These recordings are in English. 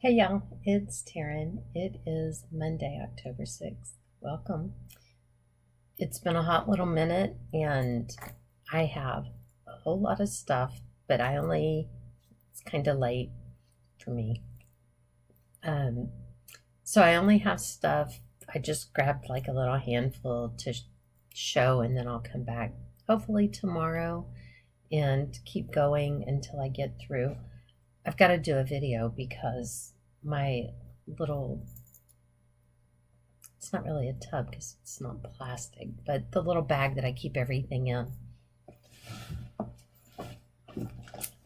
Hey y'all, it's Taryn. It is Monday, October 6th. Welcome. It's been a hot little minute and I have a whole lot of stuff, but it's kind of late for me. Um, so I only have stuff. I just grabbed like a little handful to show and then I'll come back hopefully tomorrow and keep going until I get through. I've got to do a video because my little it's not really a tub because it's not plastic, but the little bag that I keep everything in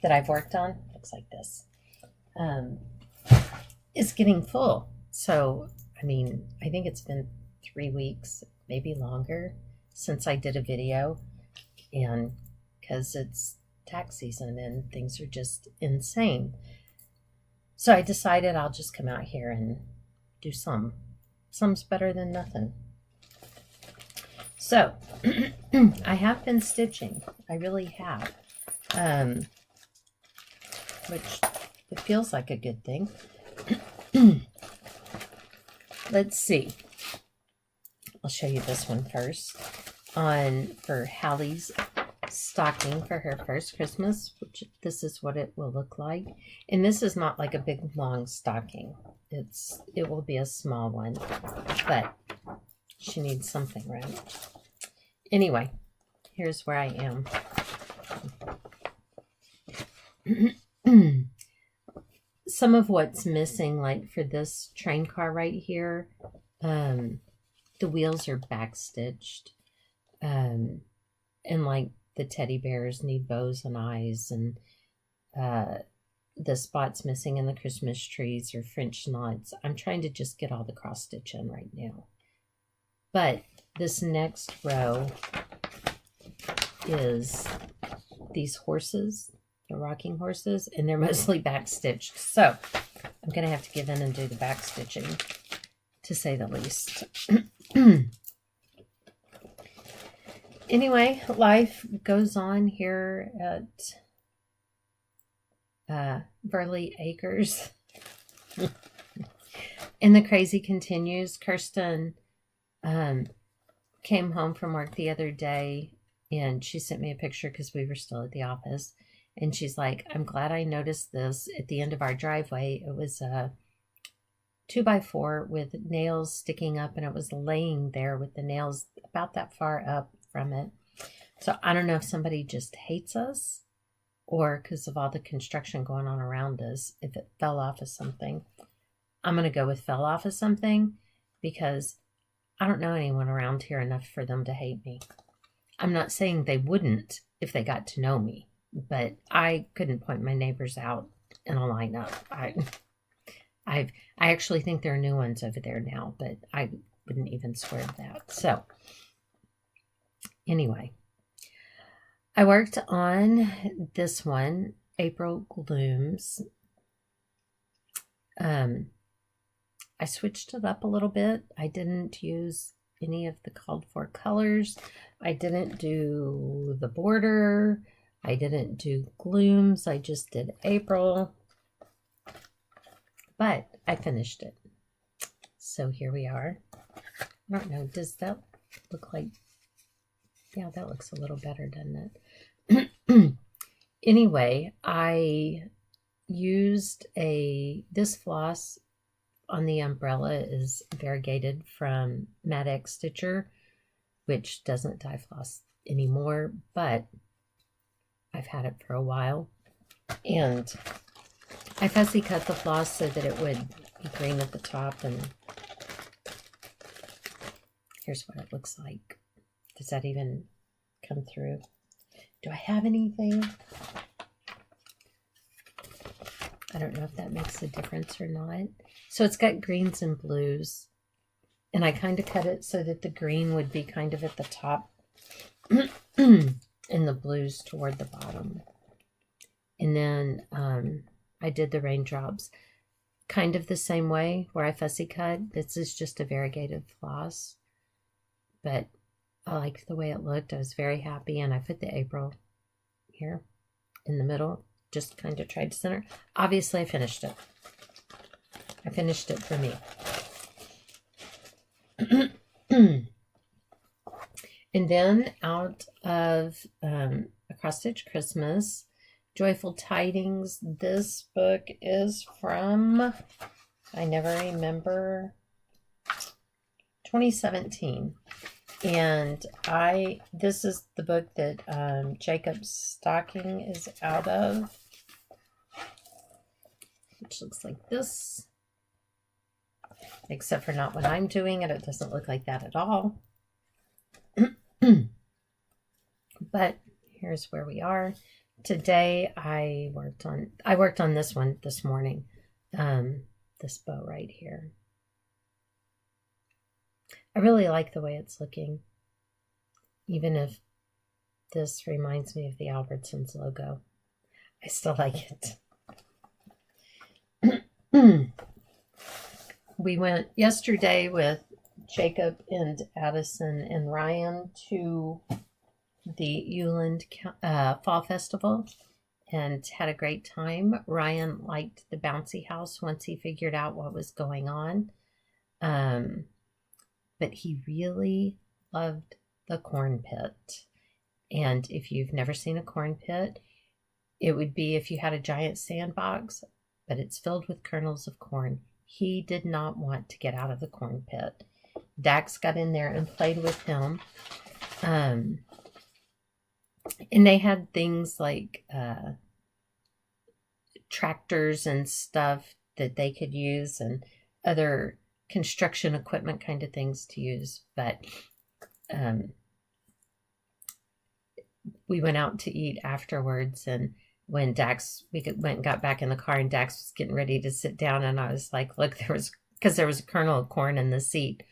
that I've worked on looks like this. Um, is getting full. So, I think it's been 3 weeks, maybe longer, since I did a video, and because it's tax season and things are just insane. So I decided I'll just come out here and do some. Some's better than nothing. So, I have been stitching. I really have. Which it feels like a good thing. Let's see. I'll show you this one first. For Hallie's stocking for her first Christmas, which this is what it will look like. And this is not like a big long stocking. It will be a small one, but she needs something, right? Anyway, here's where I am. Some of what's missing, like for this train car right here, the wheels are backstitched. And like the teddy bears need bows and eyes, and the spots missing in the Christmas trees are French knots. I'm trying to just get all the cross stitch in right now. But this next row is these horses, the rocking horses, and they're mostly back stitched. So I'm going to have to give in and do the back stitching, to say the least. Anyway, life goes on here at Burley Acres. And the crazy continues. Kirsten came home from work the other day and she sent me a picture because we were still at the office. And she's like, I'm glad I noticed this at the end of our driveway. It was a 2x4 with nails sticking up, and it was laying there with the nails about that far up from it. So I don't know if somebody just hates us or because of all the construction going on around us, if it fell off of something. I'm going to go with fell off of something because I don't know anyone around here enough for them to hate me. I'm not saying they wouldn't if they got to know me, but I couldn't point my neighbors out in a lineup. I actually think there are new ones over there now, but I wouldn't even swear to that. So anyway, I worked on this one, April Glooms. I switched it up a little bit. I didn't use any of the called for colors. I didn't do the border. I didn't do glooms. I just did April. But I finished it. So here we are. I don't know. Does that look like... Yeah, that looks a little better, doesn't it? Anyway, I used this floss on the umbrella is variegated from Mad X Stitcher, which doesn't dye floss anymore, but I've had it for a while. And I fussy cut the floss so that it would be green at the top, and here's what it looks like. Does that even come through? Do I have anything? I don't know if that makes a difference or not. So it's got greens and blues, and I kind of cut it so that the green would be kind of at the top and the blues toward the bottom. And then I did the raindrops kind of the same way where I fussy cut. This is just a variegated floss, but I liked the way it looked. I was very happy, and I put the April here in the middle, just kind of tried to center. Obviously, I finished it. I finished it for me. And then out of A Cross-Stitch Christmas, Joyful Tidings. This book is from, I never remember, 2017. And this is the book that Jacob's stocking is out of, which looks like this. Except for not when I'm doing it. It doesn't look like that at all. But here's where we are. Today I worked on this one this morning. This bow right here. I really like the way it's looking. Even if this reminds me of the Albertsons logo, I still like it. We went yesterday with Jacob and Addison and Ryan to the Uland Fall Festival and had a great time. Ryan liked the bouncy house once he figured out what was going on. But he really loved the corn pit. And if you've never seen a corn pit, it would be if you had a giant sandbox, but it's filled with kernels of corn. He did not want to get out of the corn pit. Dax got in there and played with him. And they had things like tractors and stuff that they could use and other construction equipment kind of things to use. But we went out to eat afterwards, and when we went and got back in the car and Dax was getting ready to sit down, and I was like, look, there was a kernel of corn in the seat,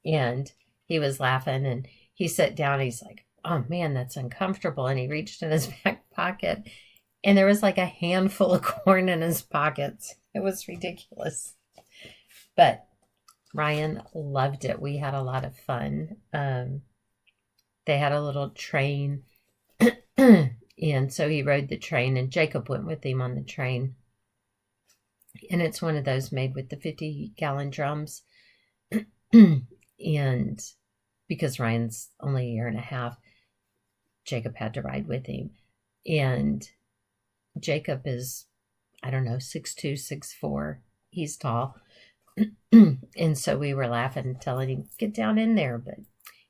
and he was laughing, and he sat down and he's like, oh man, that's uncomfortable. And he reached in his back pocket and there was like a handful of corn in his pockets. It was ridiculous. But Ryan loved it. We had a lot of fun. They had a little train. And so he rode the train and Jacob went with him on the train. And it's one of those made with the 50-gallon drums. And because Ryan's only a year and a half, Jacob had to ride with him. And Jacob is, I don't know, 6'2", 6'4". He's tall. And so we were laughing and telling him, get down in there. But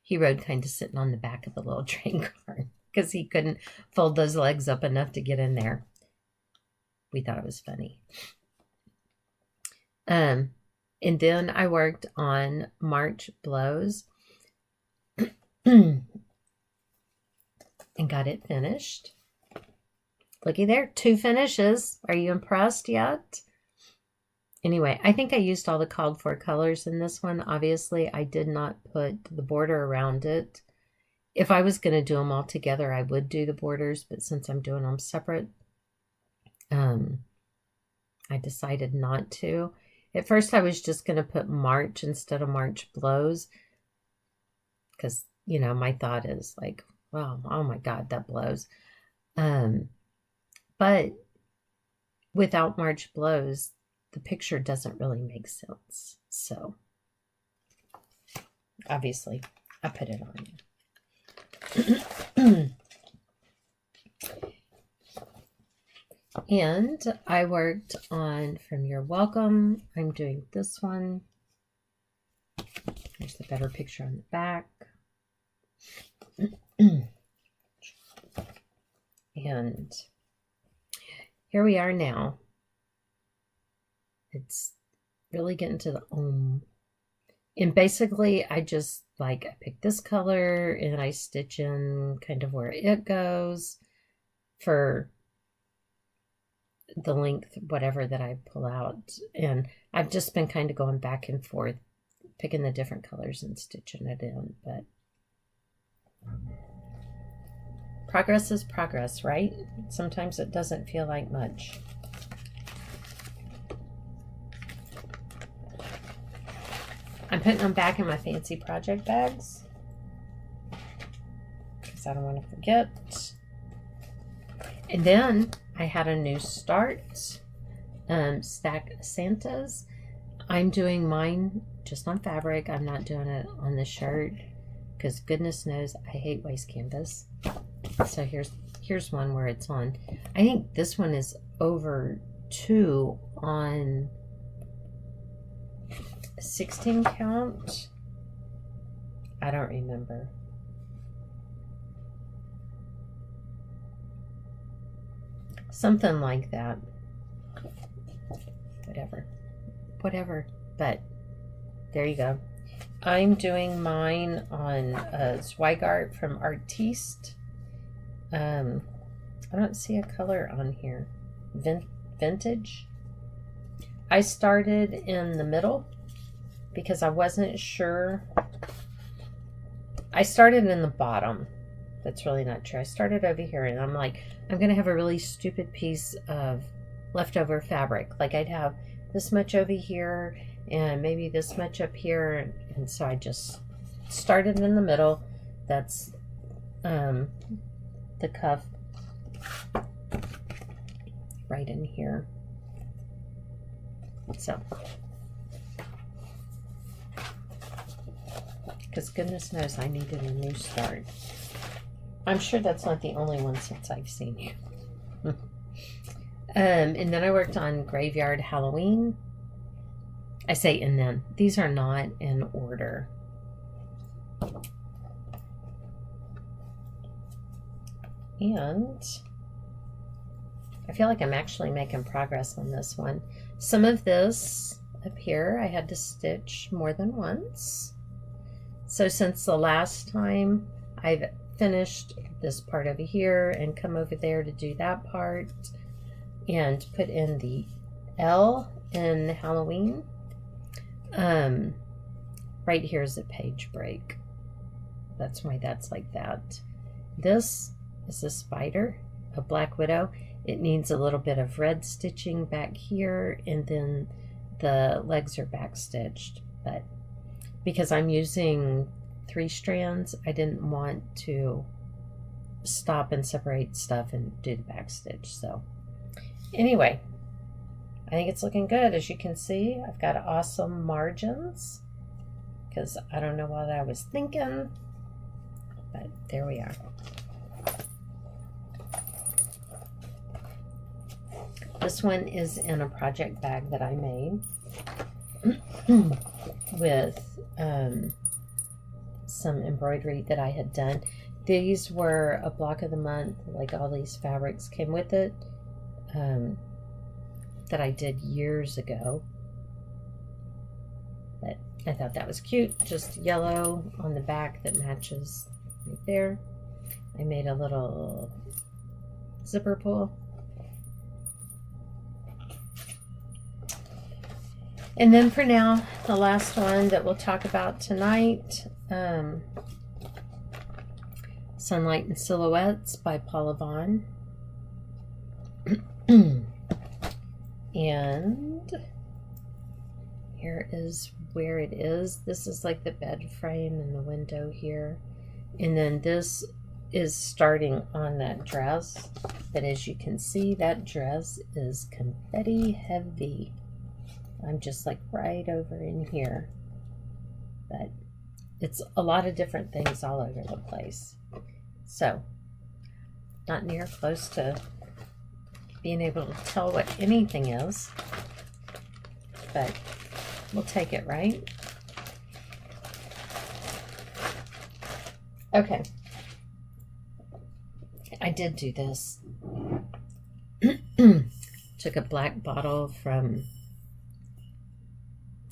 he rode kind of sitting on the back of the little train car because he couldn't fold those legs up enough to get in there. We thought it was funny. And then I worked on March Blows and got it finished. Looky there, 2 finishes. Are you impressed yet? Anyway, I think I used all the called for colors in this one. Obviously, I did not put the border around it. If I was going to do them all together, I would do the borders, but since I'm doing them separate, I decided not to. At first, I was just going to put March instead of March Blows because, you know, my thought is like, well, oh my God, that blows. But without March Blows, the picture doesn't really make sense. So, obviously, I put it on you. And I worked on From Your Welcome. I'm doing this one. There's the better picture on the back. And here we are now. It's really getting to the And basically, I just I pick this color and I stitch in kind of where it goes for the length, whatever that I pull out. And I've just been kind of going back and forth, picking the different colors and stitching it in. But progress is progress, right? Sometimes it doesn't feel like much. I'm putting them back in my fancy project bags because I don't want to forget. And then I had a new start, Stack Santas. I'm doing mine just on fabric. I'm not doing it on the shirt because goodness knows I hate waste canvas. So here's one where it's on. I think this one is over 2 on 16 count. I don't remember. Something like that. Whatever. But there you go. I'm doing mine on Zweigart from Artiste. I don't see a color on here. Vintage. I started in the middle because I wasn't sure. I started in the bottom. That's really not true. I started over here and I'm like, I'm going to have a really stupid piece of leftover fabric. Like I'd have this much over here and maybe this much up here. And so I just started in the middle. That's the cuff right in here. So, because goodness knows I needed a new start. I'm sure that's not the only one since I've seen you. And then I worked on Graveyard Halloween. I say and then. These are not in order. And I feel like I'm actually making progress on this one. Some of this up here I had to stitch more than once. So since the last time I've finished this part over here and come over there to do that part and put in the L in Halloween. Right here is a page break. That's why that's like that. This is a spider, a black widow. It needs a little bit of red stitching back here, and then the legs are back stitched. But because I'm using 3 strands, I didn't want to stop and separate stuff and do the back stitch. So anyway, I think it's looking good. As you can see, I've got awesome margins because I don't know what I was thinking, but there we are. This one is in a project bag that I made with some embroidery that I had done. These were a block of the month, like all these fabrics came with it, that I did years ago. But I thought that was cute, just yellow on the back that matches right there. I made a little zipper pull. And then for now, the last one that we'll talk about tonight, Sunlight and Silhouettes by Paula Vaughn. And here is where it is. This is like the bed frame and the window here. And then this is starting on that dress. But as you can see, that dress is confetti heavy. I'm just like right over in here. But it's a lot of different things all over the place. So, not near close to being able to tell what anything is. But we'll take it, right? Okay. I did do this. Took a black bottle from...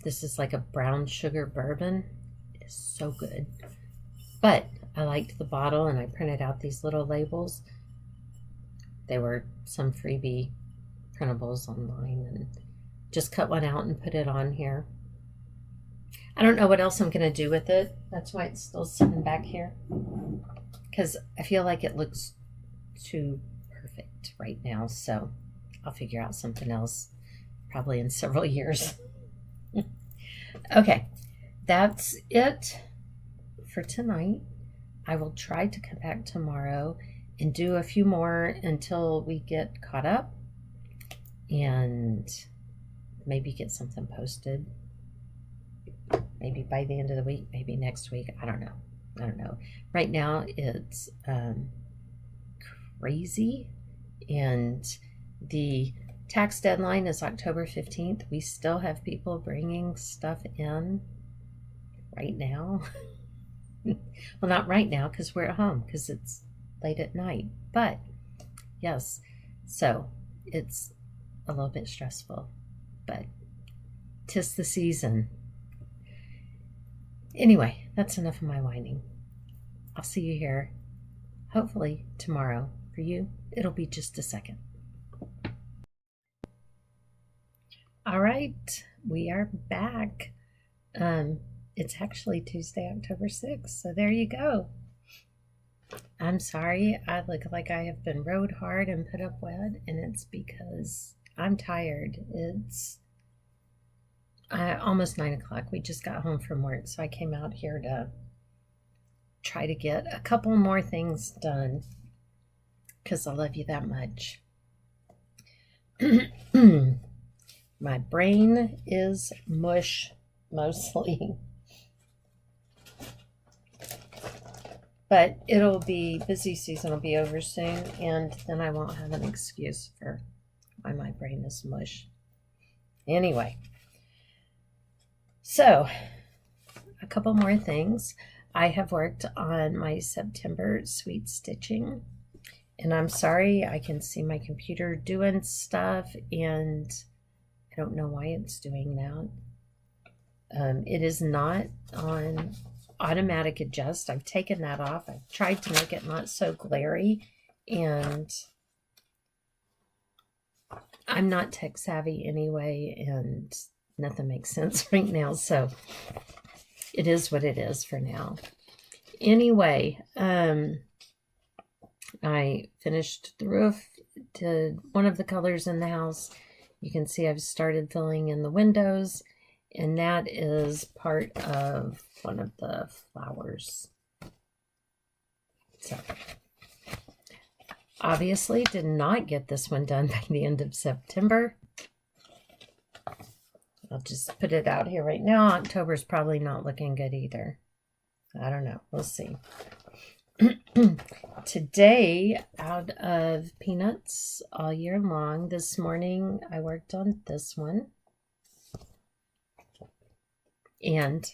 This is like a brown sugar bourbon. It is so good. But I liked the bottle and I printed out these little labels. They were some freebie printables online and just cut one out and put it on here. I don't know what else I'm going to do with it. That's why it's still sitting back here. Because I feel like it looks too perfect right now. So I'll figure out something else probably in several years. Okay, that's it for tonight. I will try to come back tomorrow and do a few more until we get caught up. And maybe get something posted. Maybe by the end of the week, maybe next week. I don't know. Right now it's crazy, and the tax deadline is October 15th. We still have people bringing stuff in right now. Well, not right now because we're at home because it's late at night. But yes, so it's a little bit stressful, but 'tis the season. Anyway, that's enough of my whining. I'll see you here, hopefully tomorrow. For you, it'll be just a second. All right, we are back. It's actually Tuesday, October 6th, so there you go. I'm sorry, I look like I have been rode hard and put up wet, and it's because I'm tired. It's almost 9 o'clock. We just got home from work, so I came out here to try to get a couple more things done because I love you that much. My brain is mush mostly. But it'll be, busy season will be over soon, and then I won't have an excuse for why my brain is mush. Anyway, so a couple more things. I have worked on my September sweet stitching, and I'm sorry, I can see my computer doing stuff, and I don't know why it's doing that. It is not on automatic adjust. I've taken that off. I've tried to make it not so glary, and I'm not tech savvy anyway, and nothing makes sense right now, so it is what it is for now. Anyway, I finished the roof to one of the colors in the house. You can see I've started filling in the windows, and that is part of one of the flowers. So, obviously did not get this one done by the end of September. I'll just put it out here right now. October's probably not looking good either. I don't know. We'll see. Today, out of peanuts all year long, this morning I worked on this one. And,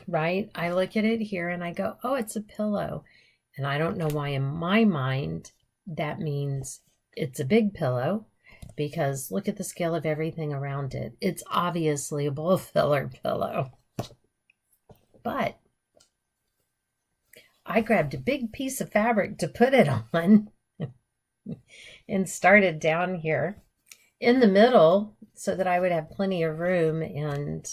right, I look at it here and I go, oh, it's a pillow. And I don't know why in my mind that means it's a big pillow, because look at the scale of everything around it. It's obviously a bowl filler pillow. But I grabbed a big piece of fabric to put it on and started down here in the middle so that I would have plenty of room, and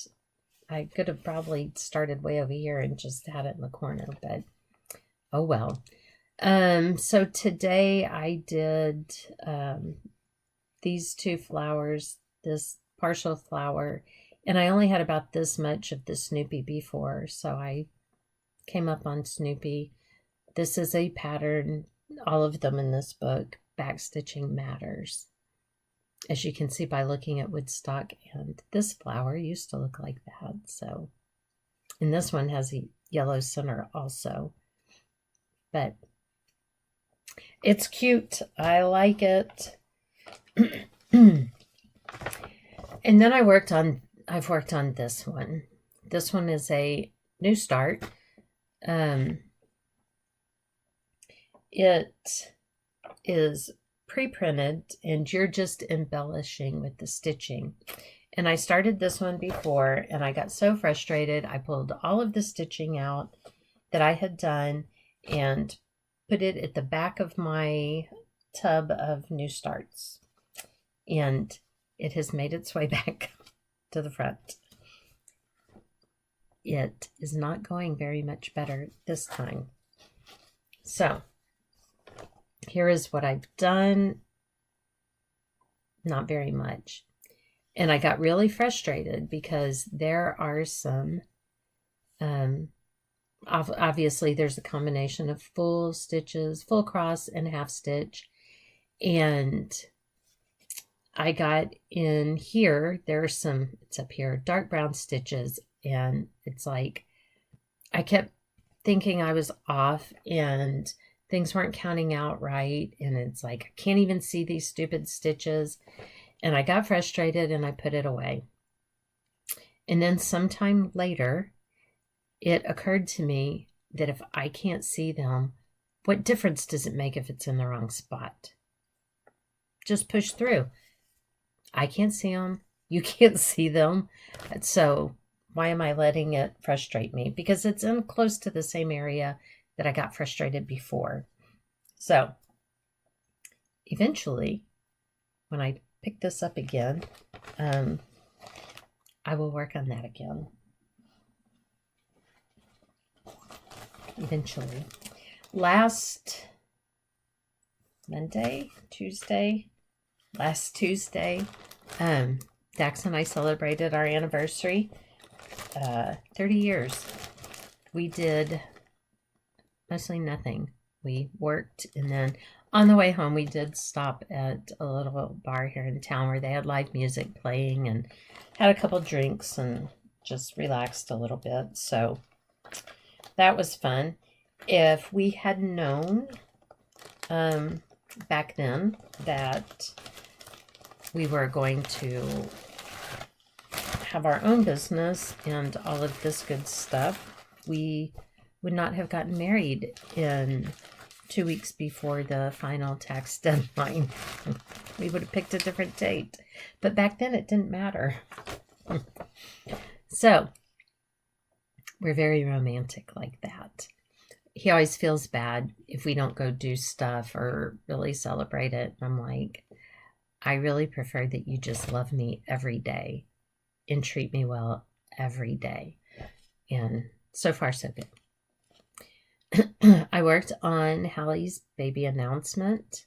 I could have probably started way over here and just had it in the corner, but oh well. So today I did these two flowers, this partial flower, and I only had about this much of the Snoopy before, so I came up on Snoopy. This is a pattern, all of them in this book, Backstitching Matters. As you can see by looking at Woodstock, and this flower used to look like that. So, and this one has a yellow center also, but it's cute. I like it. And then I've worked on this one. This one is a new start. It is pre-printed, and you're just embellishing with the stitching. And I started this one before, and I got so frustrated, I pulled all of the stitching out that I had done and put it at the back of my tub of new starts. And it has made its way back to the front. It is not going very much better this time. So, here is what I've done. Not very much. And I got really frustrated because there are some, obviously there's a combination of full stitches, full cross and half stitch. And I got in here, there's some, it's up here, dark brown stitches, and it's like, I kept thinking I was off and things weren't counting out right, and it's like, I can't even see these stupid stitches, and I got frustrated and I put it away. And then sometime later, it occurred to me that if I can't see them, what difference does it make if it's in the wrong spot? Just push through. I can't see them. You can't see them. So why am I letting it frustrate me? Because it's in close to the same area that I got frustrated before. So eventually, when I pick this up again, I will work on that again. Eventually. Last Tuesday, Dax and I celebrated our anniversary, 30 years. We did mostly nothing. We worked, and then on the way home, we did stop at a little bar here in town where they had live music playing and had a couple drinks and just relaxed a little bit. So that was fun. If we had known back then that we were going to have our own business and all of this good stuff, we would not have gotten married in 2 weeks before the final tax deadline. We would have picked a different date. But back then it didn't matter. So we're very romantic like that. He always feels bad if we don't go do stuff or really celebrate it. I'm like, I really prefer that you just love me every day and treat me well every day. And so far, so good. I worked on Hallie's baby announcement.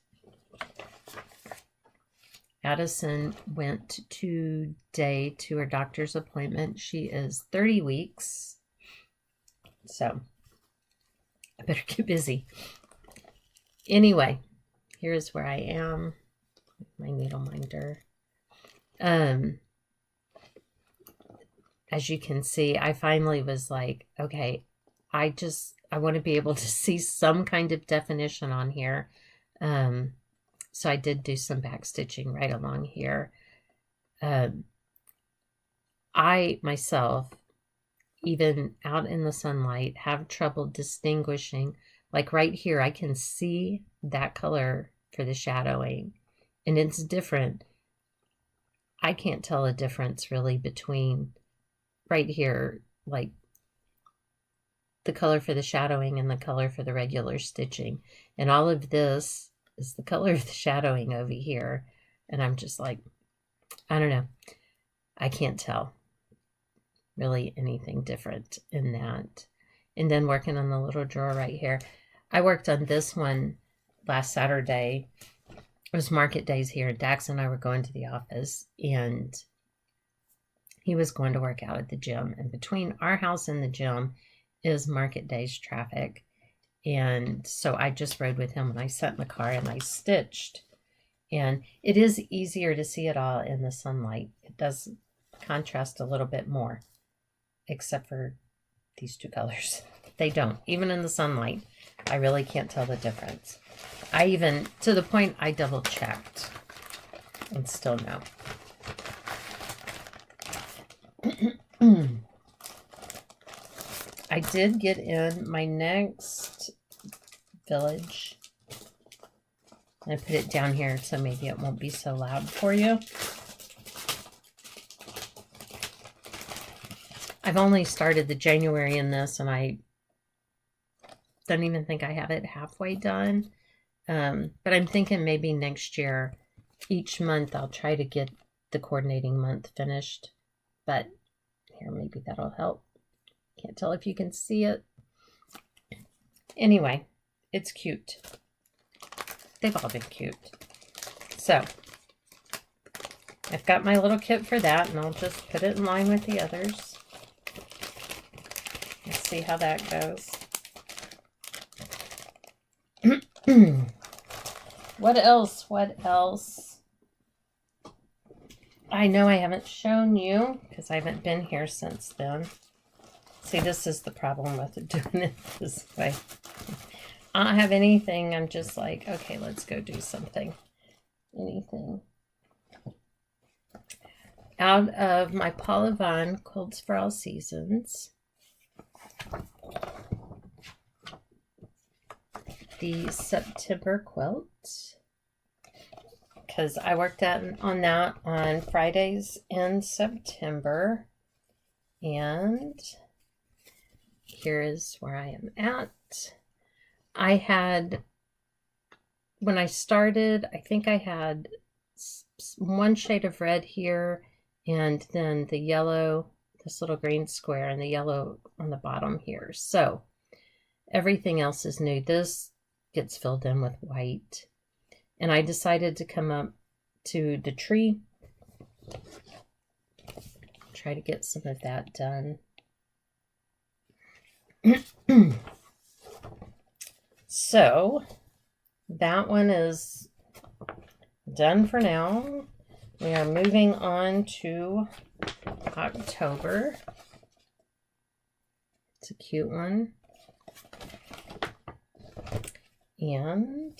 Addison went today to her doctor's appointment. She is 30 weeks. So I better get busy. Anyway, here's where I am. My needle minder. As you can see, I finally was like, okay, I want to be able to see some kind of definition on here. So I did do some back stitching right along here. I myself, even out in the sunlight, have trouble distinguishing. Like right here, I can see that color for the shadowing, and it's different. I can't tell a difference really between right here, like the color for the shadowing and the color for the regular stitching. And all of this is the color of the shadowing over here. And I'm just like, I don't know. I can't tell really anything different in that. And then working on the little drawer right here. I worked on this one last Saturday. It was market days here. Dax and I were going to the office, and he was going to work out at the gym. And between our house and the gym is market days traffic. And so I just rode with him, and I sat in the car and I stitched. And it is easier to see it all in the sunlight. It does contrast a little bit more, except for these two colors. They don't. Even in the sunlight, I really can't tell the difference. I even, to the point I double checked and still no. I did get in my next village. I put it down here so maybe it won't be so loud for you. I've only started the January in this, and I don't even think I have it halfway done. But I'm thinking maybe next year, each month, I'll try to get the coordinating month finished. But here, maybe that'll help. Can't tell if you can see it. Anyway, it's cute. They've all been cute. So, I've got my little kit for that, and I'll just put it in line with the others. Let's see how that goes. What else? What else? I know I haven't shown you because I haven't been here since then. See, this is the problem with doing it this way. I don't have anything. I'm just like, okay, let's go do something. Anything. Out of my Paula Vaughn Quilts for All Seasons. The September quilt. Because I worked on that on Fridays in September. And here is where I am at. I had, when I started, I think I had one shade of red here, and then the yellow, this little green square, and the yellow on the bottom here. So everything else is new. This gets filled in with white. And I decided to come up to the tree, try to get some of that done. So that one is done for now. We are moving on to October. It's a cute one. And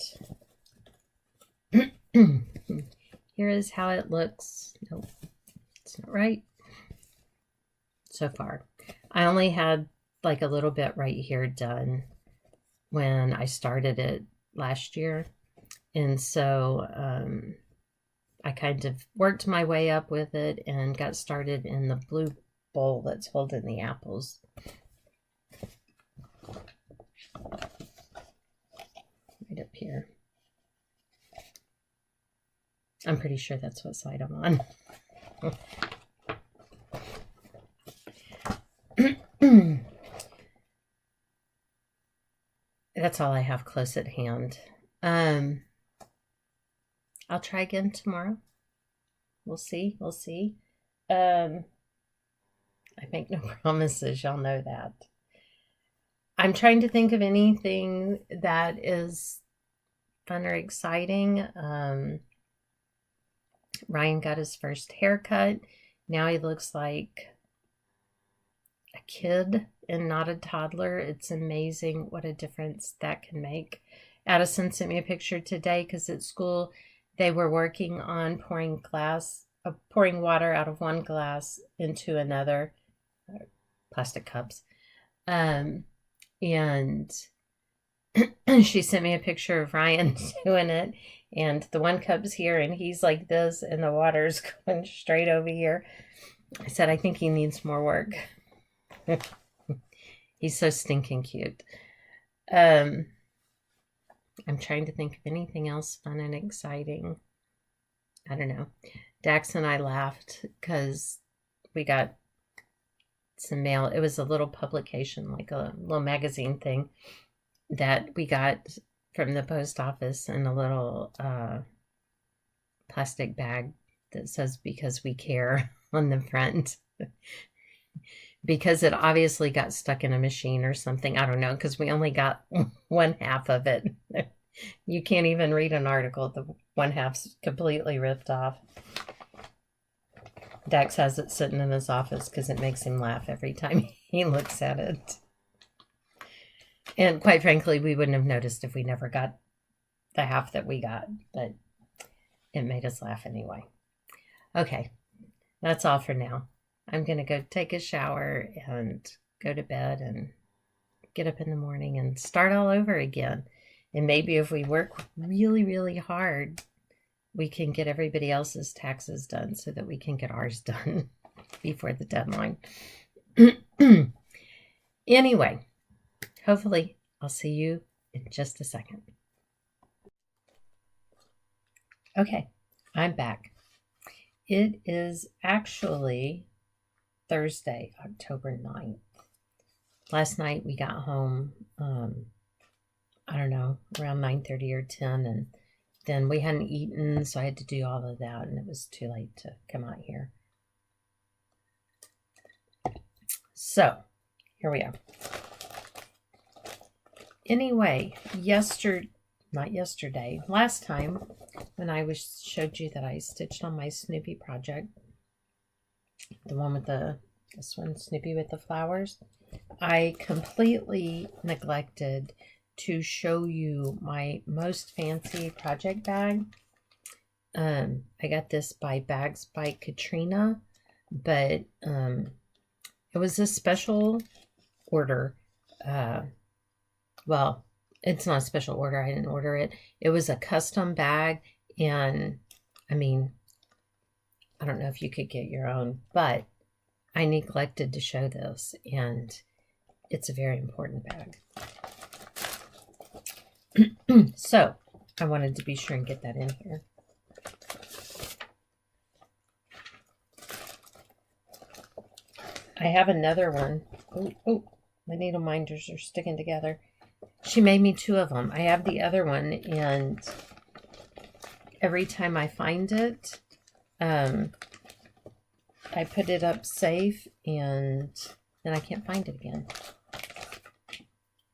here is how it looks. Nope, it's not right. So far. I only had like a little bit right here done when I started it last year. And so I kind of worked my way up with it and got started in the blue bowl that's holding the apples. Right up here. I'm pretty sure that's what side I'm on. That's all I have close at hand. I'll try again tomorrow. We'll see. We'll see. I make no promises. Y'all know that. I'm trying to think of anything that is fun or exciting. Ryan got his first haircut. Now he looks like a kid and not a toddler. It's amazing what a difference that can make. Addison sent me a picture today because at school they were working on pouring water out of one glass into another, plastic cups. And she sent me a picture of Ryan doing it. And the one cup's here and he's like this and the water's going straight over here. I said, I think he needs more work. He's so stinking cute. I'm trying to think of anything else fun and exciting. I don't know. Dax and I laughed because we got some mail. It was a little publication, like a little magazine thing that we got from the post office in a little plastic bag that says "Because We Care" on the front. Because it obviously got stuck in a machine or something. I don't know, because we only got one half of it. You can't even read an article. The one half's completely ripped off. Dax has it sitting in his office because it makes him laugh every time he looks at it. And quite frankly, we wouldn't have noticed if we never got the half that we got, but it made us laugh anyway. Okay, that's all for now. I'm going to go take a shower and go to bed and get up in the morning and start all over again. And maybe if we work really, really hard, we can get everybody else's taxes done so that we can get ours done before the deadline. Anyway, hopefully I'll see you in just a second. Okay, I'm back. It is actually Thursday, October 9th. Last night we got home, I don't know, around 9:30 or 10, and then we hadn't eaten, so I had to do all of that, and it was too late to come out here. So, here we are. Anyway, last time when I showed you that I stitched on my Snoopy project, the one with this one, Snoopy with the flowers, I completely neglected to show you my most fancy project bag. I got this by Bags by Katrina, but it was a special order. Well, it's not a special order. I didn't order it. It was a custom bag, and I mean, I don't know if you could get your own, but I neglected to show this, and it's a very important bag. So I wanted to be sure and get that in here. I have another one. Oh, my needle minders are sticking together. She made me 2 of them. I have the other one, and every time I find it, I put it up safe, and then I can't find it again.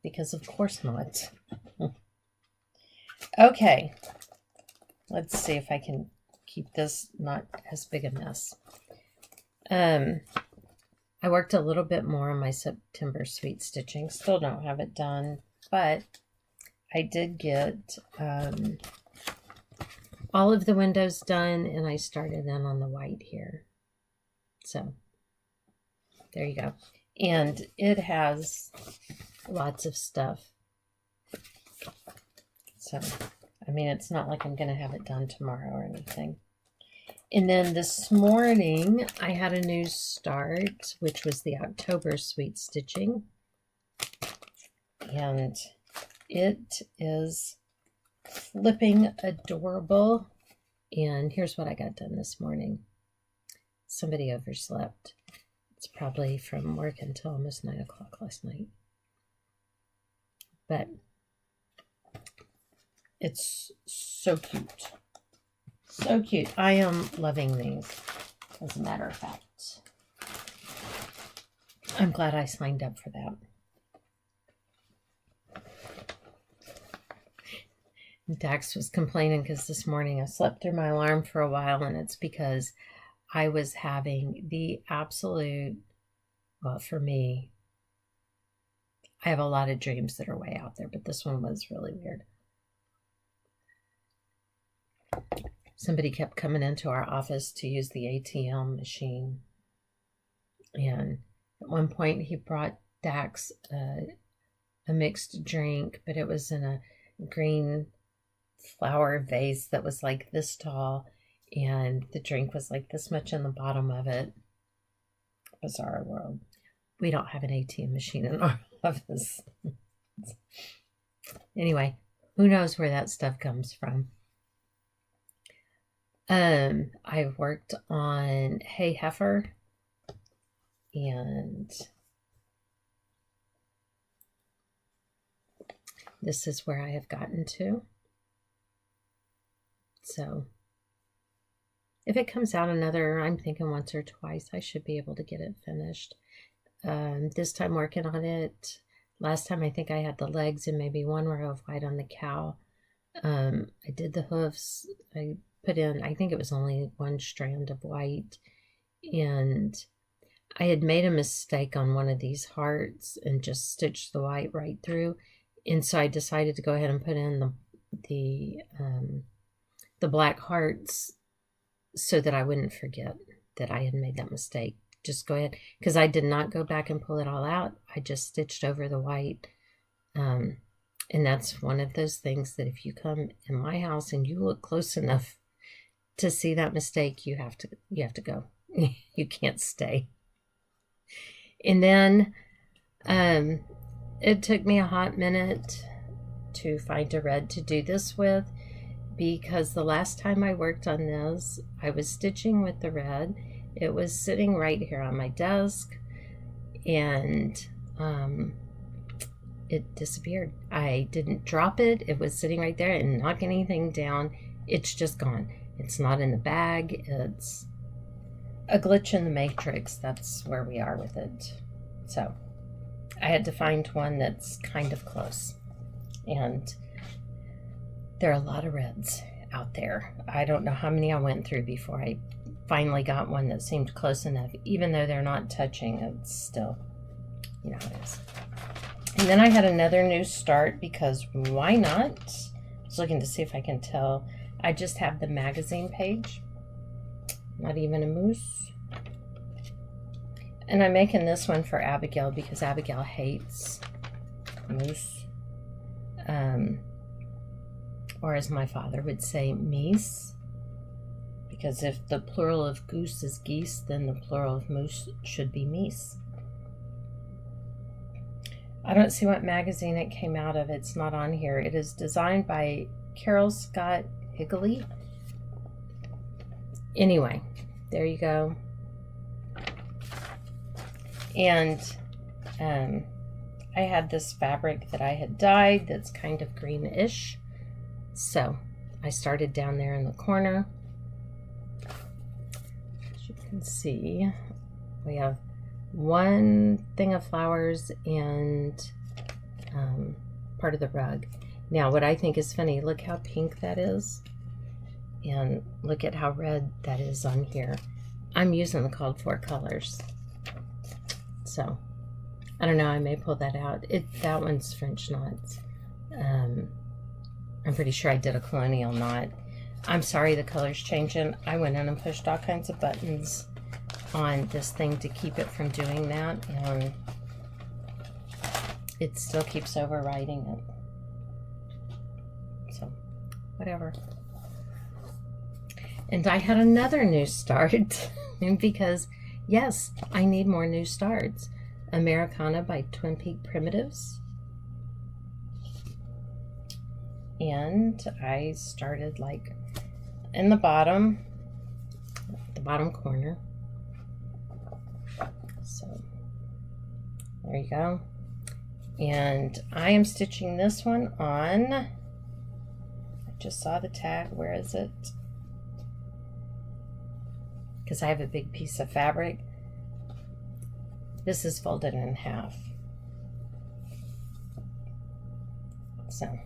Because of course not. Okay. Let's see if I can keep this not as big a mess. I worked a little bit more on my September sweet stitching. Still don't have it done, but I did get all of the windows done, and I started in on the white here. So there you go. And it has lots of stuff. So, I mean, it's not like I'm going to have it done tomorrow or anything. And then this morning, I had a new start, which was the October sweet stitching. And it is flipping adorable. And here's what I got done this morning. Somebody overslept. It's probably from work until almost 9 o'clock last night. But it's so cute. So cute. I am loving these, as a matter of fact. I'm glad I signed up for that. Dax was complaining because this morning I slept through my alarm for a while, and it's because I was having the absolute, well, for me, I have a lot of dreams that are way out there, but this one was really weird. Somebody kept coming into our office to use the ATM machine. And at one point he brought Dax a mixed drink, but it was in a green flower vase that was like this tall, and the drink was like this much in the bottom of it. Bizarre world. We don't have an ATM machine in our office. Anyway, who knows where that stuff comes from. I worked on Hey Heifer, and this is where I have gotten to. So if it comes out another, I'm thinking once or twice, I should be able to get it finished. This time working on it. Last time I think I had the legs and maybe 1 row of white on the cow. I did the hoofs. I put in, I think it was only 1 strand of white, and I had made a mistake on one of these hearts and just stitched the white right through, and so I decided to go ahead and put in the black hearts so that I wouldn't forget that I had made that mistake. Just go ahead, because I did not go back and pull it all out. I just stitched over the white. And that's one of those things that if you come in my house and you look close enough to see that mistake, you have to go. You can't stay. And then it took me a hot minute to find a red to do this with, because the last time I worked on this, I was stitching with the red. It was sitting right here on my desk, and it disappeared. I didn't drop it. It was sitting right there and knock anything down. It's just gone. It's not in the bag. It's a glitch in the matrix. That's where we are with it. So I had to find one that's kind of close. And there are a lot of reds out there. I don't know how many I went through before I finally got one that seemed close enough. Even though they're not touching, it's still, you know how it is. And then I had another new start because why not? I was looking to see if I can tell. I just have the magazine page. Not even a moose. And I'm making this one for Abigail because Abigail hates moose. Or as my father would say, meese. Because if the plural of goose is geese, then the plural of moose should be meese. I don't see what magazine it came out of. It's not on here. It is designed by Carol Scott Higley. Anyway, there you go. And I had this fabric that I had dyed that's kind of greenish. So I started down there in the corner. As you can see, we have one thing of flowers and part of the rug. Now, what I think is funny, look how pink that is. And look at how red that is on here. I'm using the called for colors. So, I don't know, I may pull that out. That one's French knots. I'm pretty sure I did a colonial knot. I'm sorry the color's changing. I went in and pushed all kinds of buttons on this thing to keep it from doing that, and it still keeps overriding it. So, whatever. And I had another new start because, yes, I need more new starts. Americana by Twin Peak Primitives. And I started like in the bottom corner. So there you go. And I am stitching this one on, I just saw the tag, where is it? Because I have a big piece of fabric. This is folded in half. So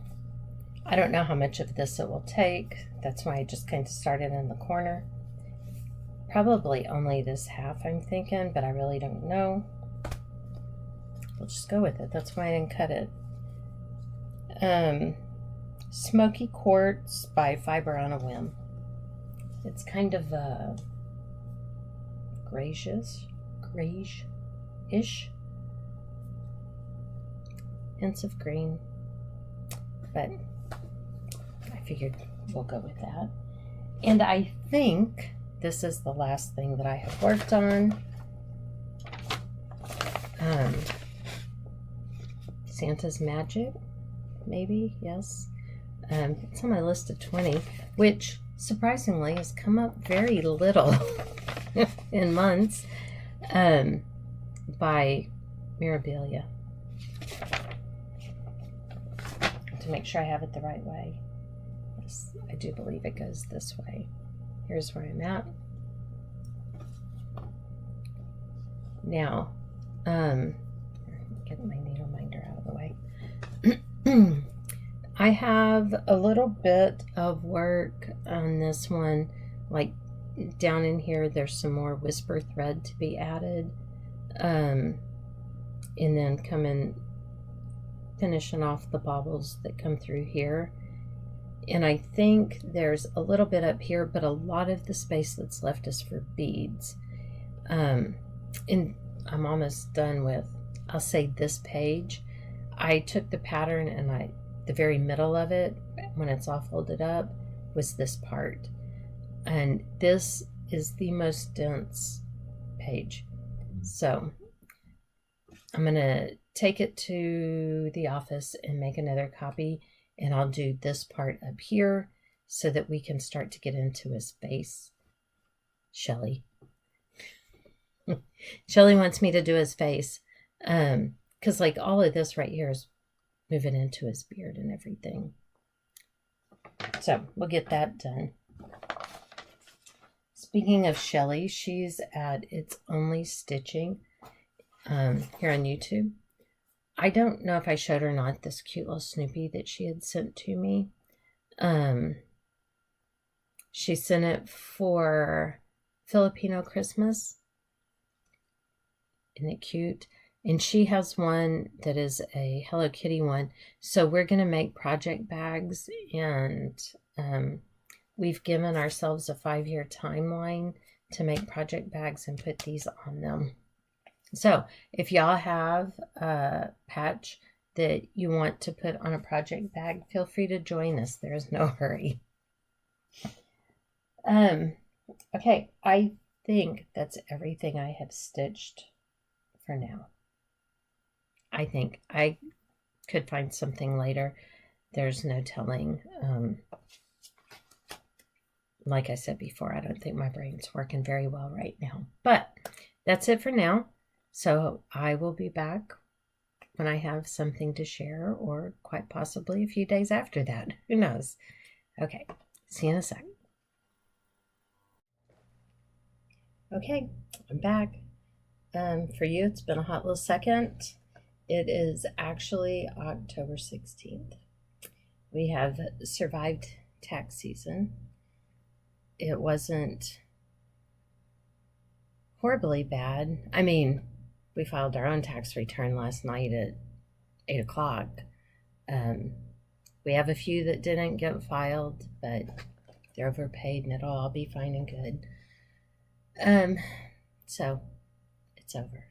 I don't know how much of this it will take. That's why I just kind of started in the corner. Probably only this half, I'm thinking, but I really don't know. We'll just go with it. That's why I didn't cut it. Smoky Quartz by Fiber on a Whim. It's kind of grayish-ish. Hints of green. But I figured we'll go with that. And I think this is the last thing that I have worked on. Santa's Magic, maybe, yes. It's on my list of 20, which surprisingly has come up very little in months, by Mirabilia. To make sure I have it the right way. Yes, I do believe it goes this way. Here's where I'm at. Now, get my needle minder out of the way. I have a little bit of work on this one, like down in here there's some more whisper thread to be added, and then finishing off the baubles that come through here. And I think there's a little bit up here, but a lot of the space that's left is for beads. And I'm almost done with, I'll say, this page. I took the pattern and the very middle of it, when it's all folded up, was this part. And this is the most dense page. So I'm going to take it to the office and make another copy, and I'll do this part up here so that we can start to get into his face. Shelly. Shelly wants me to do his face, because like all of this right here is moving into his beard and everything. So we'll get that done. Speaking of Shelly, she's at It's Only Stitching here on YouTube. I don't know if I showed or not this cute little Snoopy that she had sent to me. She sent it for Filipino Christmas. Isn't it cute? And she has one that is a Hello Kitty one. So we're going to make project bags, and we've given ourselves a 5-year timeline to make project bags and put these on them. So if y'all have a patch that you want to put on a project bag, feel free to join us. There's no hurry. Okay, I think that's everything I have stitched for now. I think I could find something later. There's no telling. Like I said before, I don't think my brain's working very well right now. But that's it for now. So I will be back when I have something to share, or quite possibly a few days after that. Who knows? Okay, see you in a sec. Okay, I'm back. For you, it's been a hot little second. It is actually October 16th. We have survived tax season. It wasn't horribly bad. I mean, we filed our own tax return last night at 8 o'clock. We have a few that didn't get filed, but they're overpaid and it'll all be fine and good. So it's over.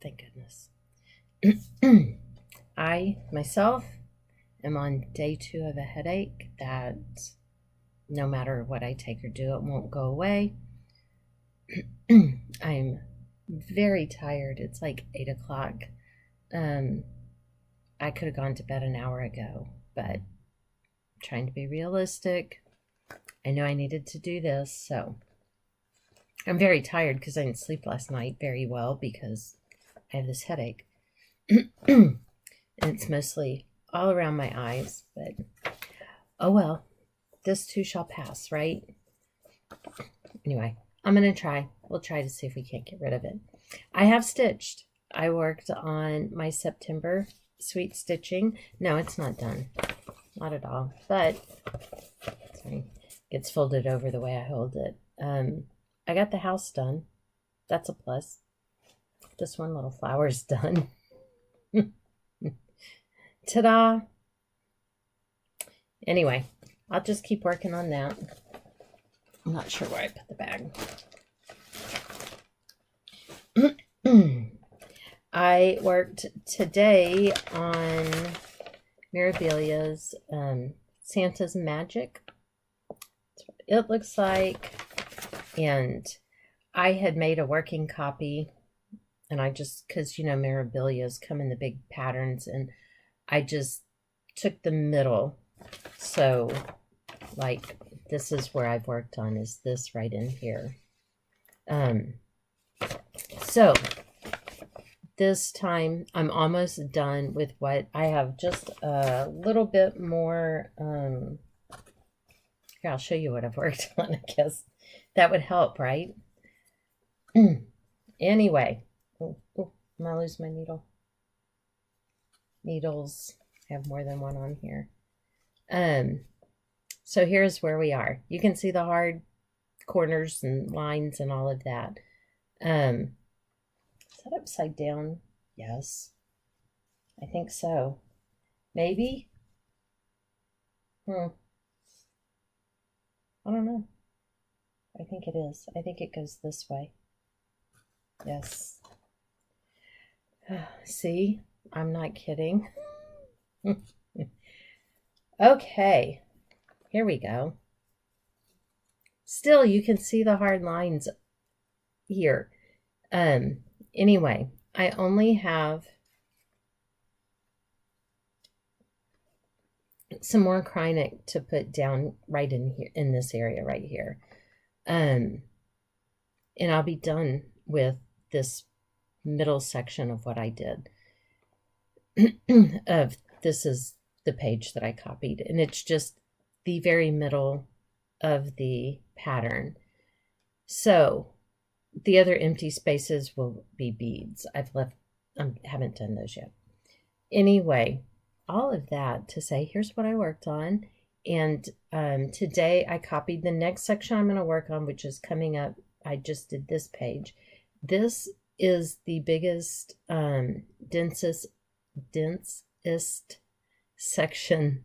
Thank goodness. I, myself, am on day 2 of a headache that no matter what I take or do, it won't go away. I'm very tired. It's like 8 o'clock. I could have gone to bed an hour ago, but I'm trying to be realistic. I know I needed to do this, so I'm very tired because I didn't sleep last night very well because I have this headache. And it's mostly all around my eyes, but oh well, this too shall pass, right? Anyway, I'm going to try. We'll try to see if we can't get rid of it. I have stitched. I worked on my September sweet stitching. No, it's not done. Not at all. But, sorry, it's folded over the way I hold it. I got the house done. That's a plus. This one little flower's done. Ta-da! Anyway, I'll just keep working on that. I'm not sure where I put the bag. I worked today on Mirabilia's Santa's Magic. That's what it looks like. And I had made a working copy, and I just, because, you know, Mirabilia's come in the big patterns, and I just took the middle. So, like, this is where I've worked on, is this right in here. So, this time I'm almost done with what I have, just a little bit more. Here, I'll show you what I've worked on, I guess. That would help, right? Anyway. Oh, I'm going to lose my needle. Needles. I have more than one on here. So here's where we are. You can see the hard corners and lines and all of that. Is that upside down? Yes. I think so. Maybe? I don't know. I think it is. I think it goes this way. Yes. See? I'm not kidding. Okay. Here we go. Still, you can see the hard lines here. Anyway, I only have some more Krynic to put down right in here, in this area right here. And I'll be done with this middle section of what I did. This is the page that I copied, and it's just the very middle of the pattern. So the other empty spaces will be beads. I haven't done those yet. Anyway, all of that to say, here's what I worked on. And today I copied the next section I'm going to work on, which is coming up. I just did this page. This is the biggest, densest section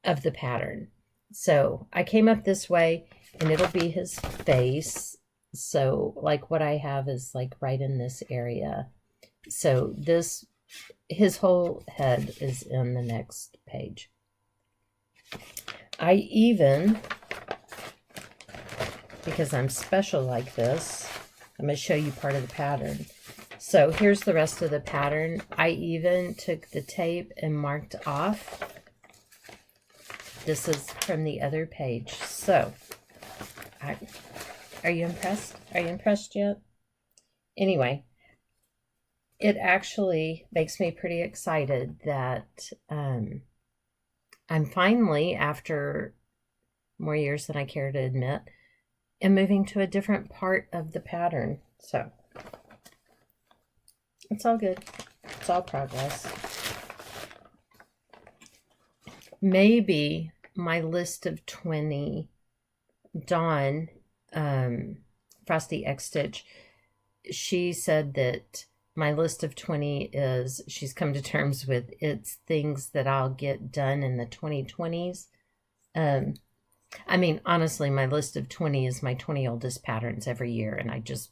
of the pattern. So I came up this way, and it'll be his face. So like what I have is like right in this area. So this, his whole head is in the next page. I even, because I'm special like this, I'm going to show you part of the pattern. So here's the rest of the pattern. I even took the tape and marked off. This is from the other page. So, are you impressed? Are you impressed yet? Anyway, it actually makes me pretty excited that I'm finally, after more years than I care to admit, am moving to a different part of the pattern. So, it's all good. It's all progress. Maybe my list of 20, Dawn, Frosty X Stitch, she said that my list of 20 is, she's come to terms with, it's things that I'll get done in the 2020s. I mean, honestly, my list of 20 is my 20 oldest patterns every year. And I just,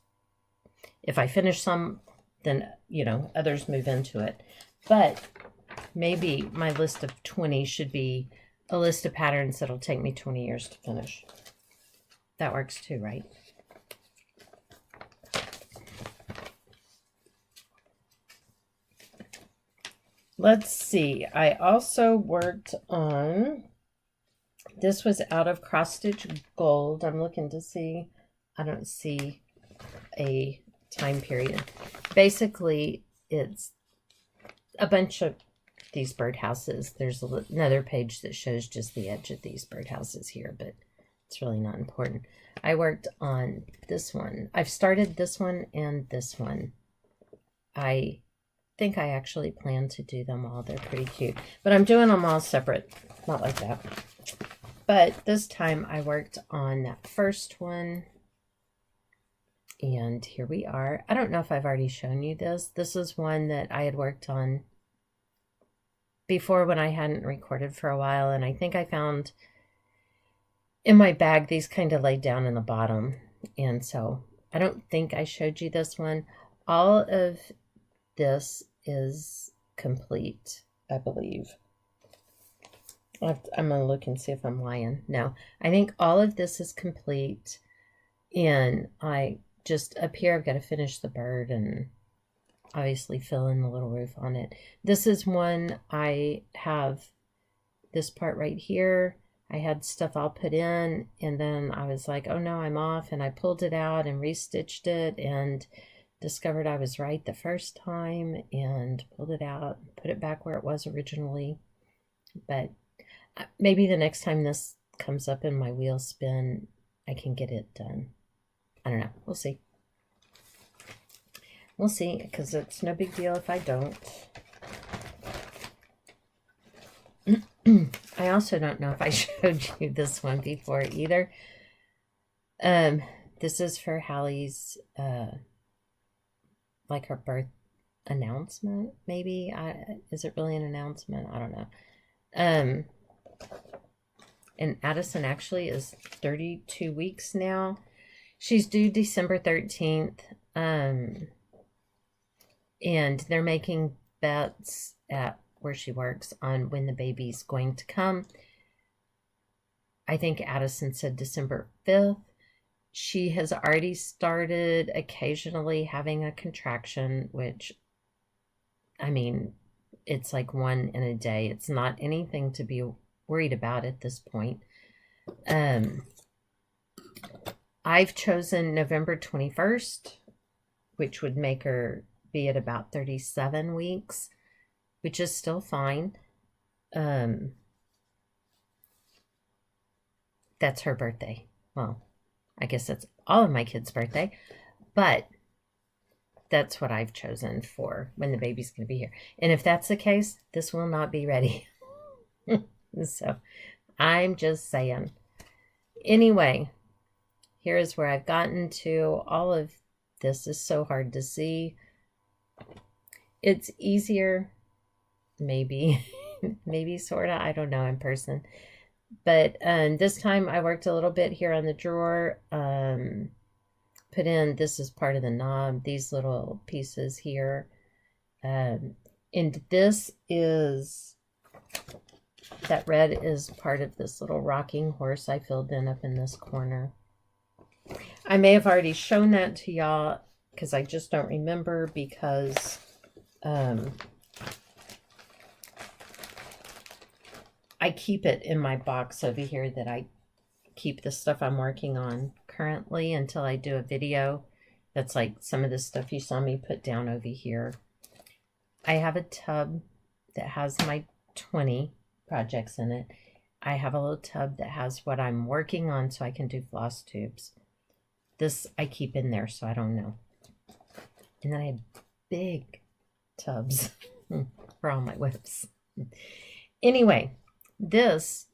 if I finish some, then, you know, others move into it. But maybe my list of 20 should be a list of patterns that'll take me 20 years to finish. That works too, right? Let's see. I also worked on, this was out of Cross Stitch Gold. I'm looking to see, I don't see a time period. Basically, it's a bunch of these birdhouses. There's another page that shows just the edge of these birdhouses here, but it's really not important. I worked on this one. I've started this one and this one. I think I actually plan to do them all. They're pretty cute, but I'm doing them all separate, not like that. But this time I worked on that first one, and here we are. I don't know if I've already shown you this. This is one that I had worked on before when I hadn't recorded for a while, and I think I found in my bag these kind of laid down in the bottom, and so I don't think I showed you this one. All of this is complete, I believe. I'm going to look and see if I'm lying. No, I think all of this is complete, and I just, up here I've got to finish the bird and obviously fill in the little roof on it. This is one I have this part right here. I had stuff all put in, and then I was like, oh no, I'm off, and I pulled it out and restitched it and discovered I was right the first time and pulled it out, put it back where it was originally. But maybe the next time this comes up in my wheel spin, I can get it done. I don't know. We'll see. We'll see, because it's no big deal if I don't. I also don't know if I showed you this one before either. This is for Hallie's, like her birth announcement, maybe. Is it really an announcement? I don't know. And Addison actually is 32 weeks now. She's due December 13th. And they're making bets at where she works on when the baby's going to come. I think Addison said December 5th. She has already started occasionally having a contraction, which, I mean, it's like one in a day. It's not anything to be worried about at this point. I've chosen November 21st, which would make her be at about 37 weeks, which is still fine. That's her birthday. Well, I guess that's all of my kids' birthday, but that's what I've chosen for when the baby's going to be here. And if that's the case, this will not be ready. So I'm just saying. Anyway, here is where I've gotten to. All of this is so hard to see. It's easier, maybe, maybe sort of, I don't know, in person. But this time I worked a little bit here on the drawer. Put in, this is part of the knob, these little pieces here. And this is, that red is part of this little rocking horse I filled in up in this corner. I may have already shown that to y'all because I just don't remember, because I keep it in my box over here that I keep the stuff I'm working on currently until I do a video. That's like some of the stuff you saw me put down over here. I have a tub that has my 20 projects in it. I have a little tub that has what I'm working on so I can do floss tubes. This I keep in there so I don't know. And then I have big tubs for all my whips. Anyway, this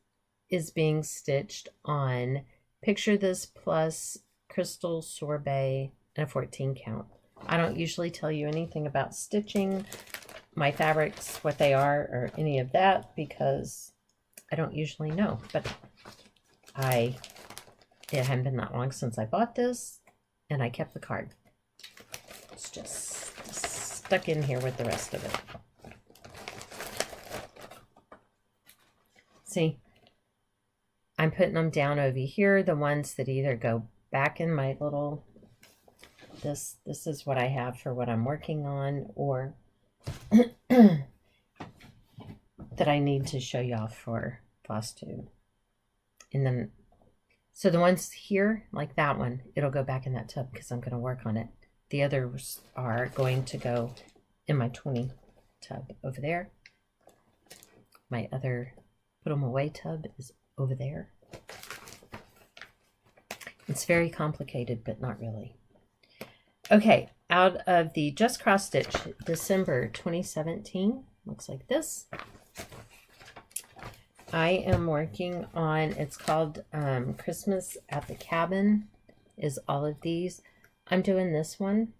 is being stitched on, picture this plus crystal sorbet and a 14 count. I don't usually tell you anything about stitching my fabrics, what they are, or any of that, because I don't usually know. But it hadn't been that long since I bought this, and I kept the card. It's just stuck in here with the rest of it. See, I'm putting them down over here, the ones that either go back in my little, this is what I have for what I'm working on, or that I need to show y'all for Flosstube. And then, so the ones here, like that one, it'll go back in that tub because I'm going to work on it. The others are going to go in my 20 tub over there. My other put them away tub is over there. It's very complicated, but not really. Okay, out of the Just Cross Stitch December 2017, looks like this. I am working on, it's called Christmas at the Cabin, is all of these. I'm doing this one.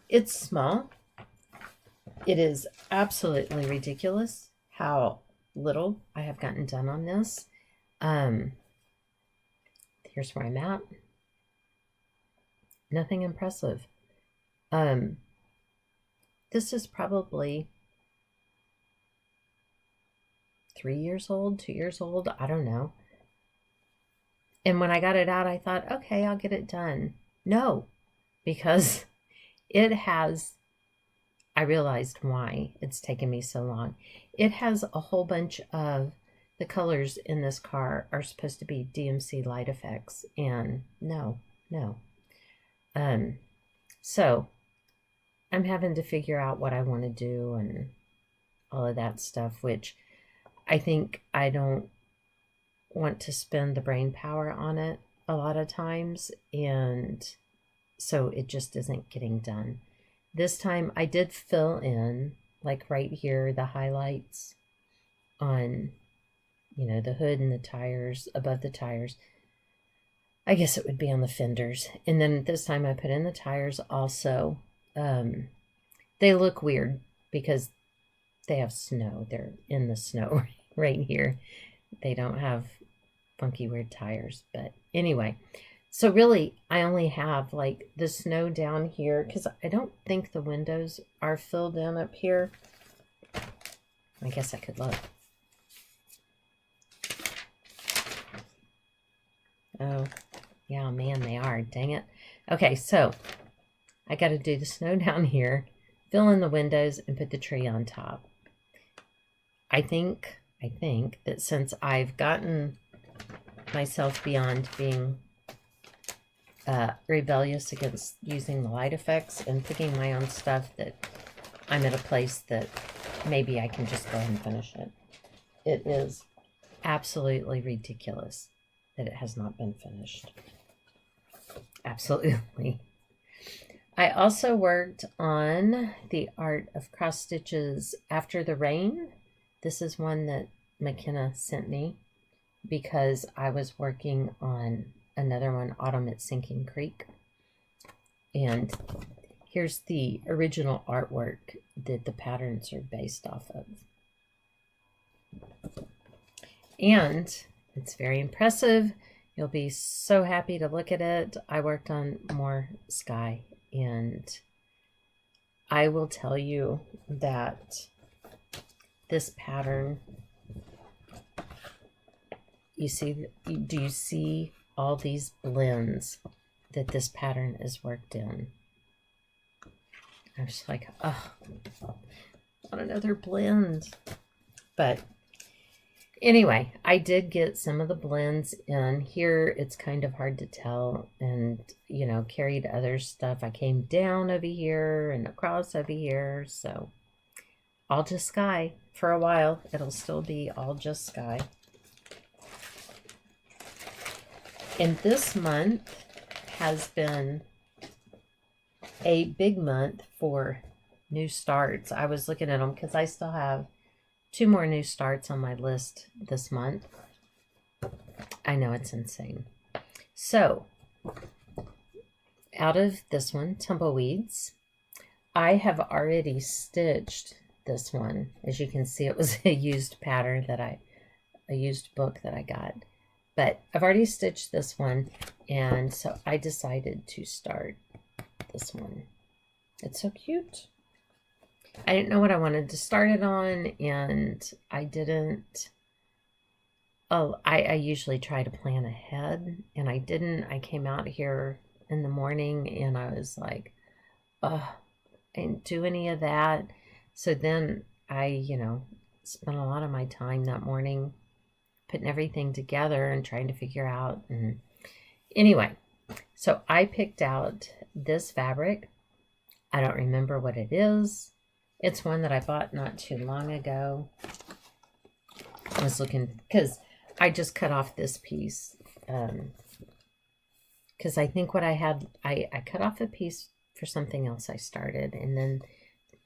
It's small. It is absolutely ridiculous how little I have gotten done on this. Here's where I'm at. Nothing impressive. This is probably 3 years old, 2 years old, I don't know. And when I got it out, I thought, okay, I'll get it done. No, because it has, I realized why it's taken me so long. It has a whole bunch of, the colors in this car are supposed to be DMC light effects, and no. So I'm having to figure out what I want to do and all of that stuff, which I think I don't want to spend the brain power on it a lot of times, and so it just isn't getting done. This time I did fill in, like right here, the highlights on, you know, the hood and the tires, above the tires. I guess it would be on the fenders. And then this time I put in the tires also. They look weird because they have snow. They're in the snow right here. They don't have funky weird tires. But anyway, so really I only have like the snow down here because I don't think the windows are filled in up here. I guess I could look. Oh, yeah, man, they are. Dang it. Okay, so I got to do the snow down here, fill in the windows, and put the tree on top. I think that since I've gotten myself beyond being rebellious against using the light effects and picking my own stuff, that I'm at a place that maybe I can just go ahead and finish it. It is absolutely ridiculous that it has not been finished. Absolutely. I also worked on the art of cross stitches after the rain. This is one that McKenna sent me. because I was working on another one, Autumn at Sinking Creek. And here's the original artwork that the patterns are based off of. And it's very impressive. You'll be so happy to look at it. I worked on more sky, and I will tell you that this pattern, do you see all these blends that this pattern is worked in? I'm just like, oh, not another blend. But anyway, I did get some of the blends in. Here it's kind of hard to tell, and you know, carried other stuff. I came down over here and across over here, so all just sky. For a while, it'll still be all just sky. And this month has been a big month for new starts. I was looking at them because I still have 2 more new starts on my list this month. I know, it's insane. So, out of this one, Tumbleweeds, I have already stitched this one. As you can see, it was a used pattern that a used book that I got. But I've already stitched this one, and so I decided to start this one. It's so cute. I didn't know what I wanted to start it on, and I didn't. Oh, I usually try to plan ahead, and I didn't. I came out here in the morning, and I was like, oh, I didn't do any of that. So then I, spent a lot of my time that morning putting everything together and trying to figure out. And anyway, so I picked out this fabric. I don't remember what it is. It's one that I bought not too long ago. I was looking, because I just cut off this piece. Because I think what I had, I cut off a piece for something else I started. And then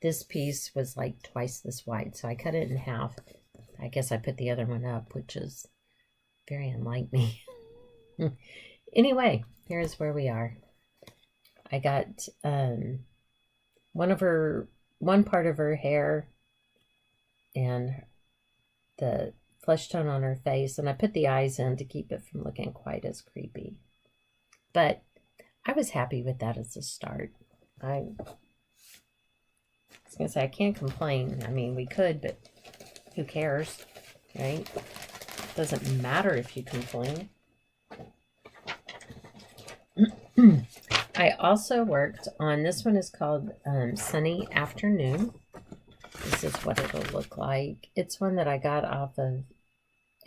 this piece was like twice this wide. So I cut it in half. I guess I put the other one up, which is very unlike me. Anyway, here's where we are. I got one part of her hair and the flesh tone on her face, and I put the eyes in to keep it from looking quite as creepy. But I was happy with that as a start. I was going to say, I can't complain. I mean, we could, but who cares, right? Doesn't matter if you complain. I also worked on, this one is called Sunny Afternoon. This is what it'll look like. It's one that I got off of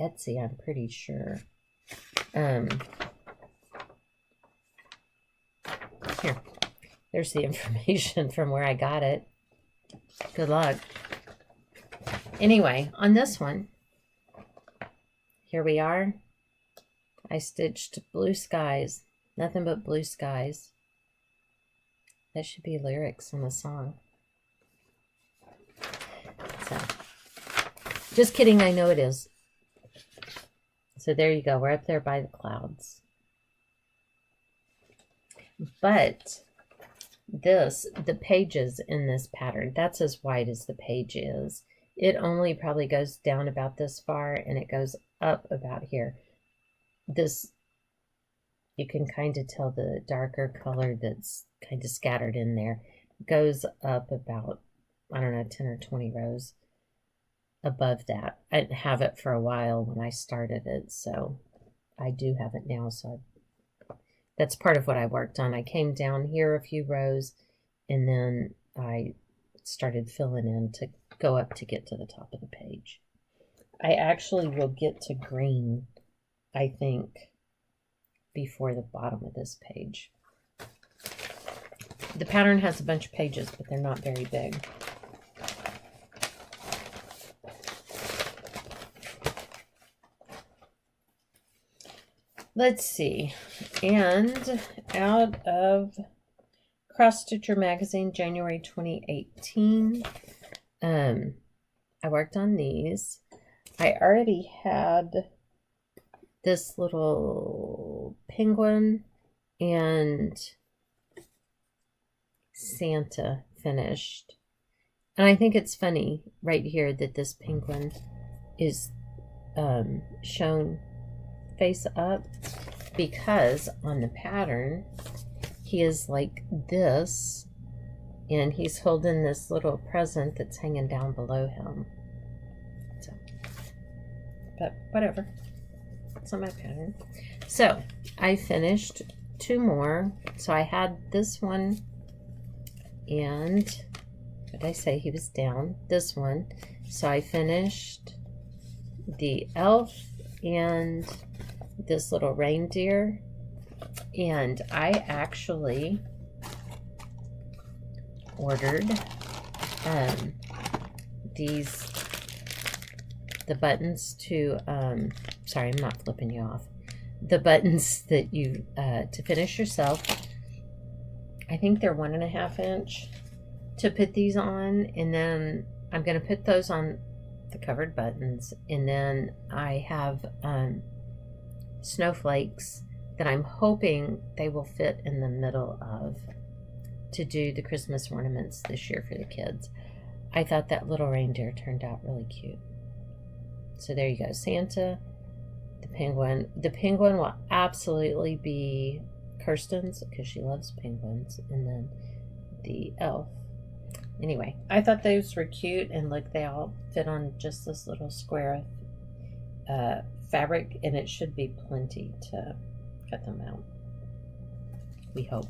Etsy, I'm pretty sure. Here, there's the information from where I got it. Good luck. Anyway, on this one, here we are. I stitched blue skies, nothing but blue skies. That should be lyrics in a song. So, just kidding, I know it is. So there you go, we're up there by the clouds. But the pages in this pattern, that's as wide as the page is. It only probably goes down about this far, and it goes up about here. This, you can kind of tell the darker color that's kind of scattered in there goes up about, I don't know, 10 or 20 rows above that. I didn't have it for a while when I started it, so I do have it now. So that's part of what I worked on. I came down here a few rows, and then I started filling in to go up to get to the top of the page. I actually will get to green, I think, before the bottom of this page. The pattern has a bunch of pages, but they're not very big. Let's see. And out of Cross Stitcher Magazine, January 2018, I worked on these. I already had this little penguin and Santa finished. And I think it's funny right here that this penguin is shown face up, because on the pattern he is like this, and he's holding this little present that's hanging down below him. So, but whatever, it's on my pattern. So I finished 2 more. So I had this one, and what did I say, he was down, this one. So I finished the elf and this little reindeer, and I actually ordered the buttons to sorry, I'm not flipping you off, the buttons that you to finish yourself. I think they're 1.5 inch to put these on, and then I'm going to put those on the covered buttons, and then I have snowflakes that I'm hoping they will fit in the middle of, to do the Christmas ornaments this year for the kids. I thought that little reindeer turned out really cute. So there you go, Santa, the penguin. The penguin will absolutely be Kirsten's because she loves penguins, and then the elf. Anyway, I thought those were cute, and look, they all fit on just this little square fabric, and it should be plenty to cut them out. We hope.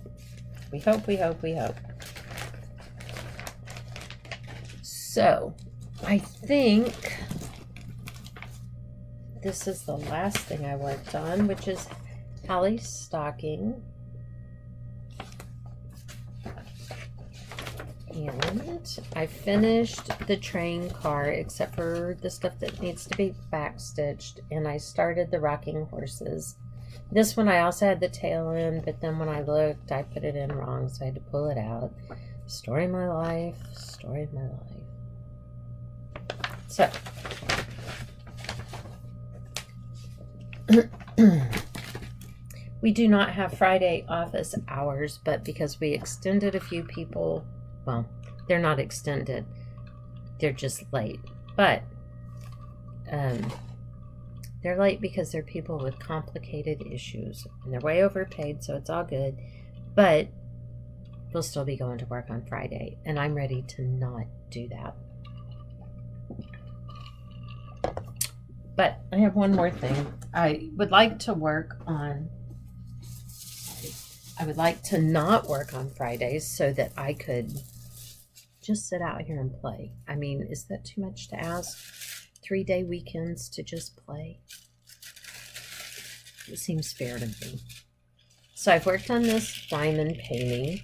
We hope, we hope, we hope. So, I think this is the last thing I worked on, which is Hallie's stocking. And I finished the train car, except for the stuff that needs to be back stitched, and I started the rocking horses. This one I also had the tail in, but then when I looked, I put it in wrong, so I had to pull it out. Story of my life, story of my life. So, we do not have Friday office hours, but because we extended a few people, well, they're not extended, they're just late. But they're late because they're people with complicated issues, and they're way overpaid, so it's all good. But we'll still be going to work on Friday, and I'm ready to not do that. But I have one more thing. I would like to not work on Fridays so that I could just sit out here and play. I mean, is that too much to ask? 3-day weekends to just play? It seems fair to me. So I've worked on this diamond painting.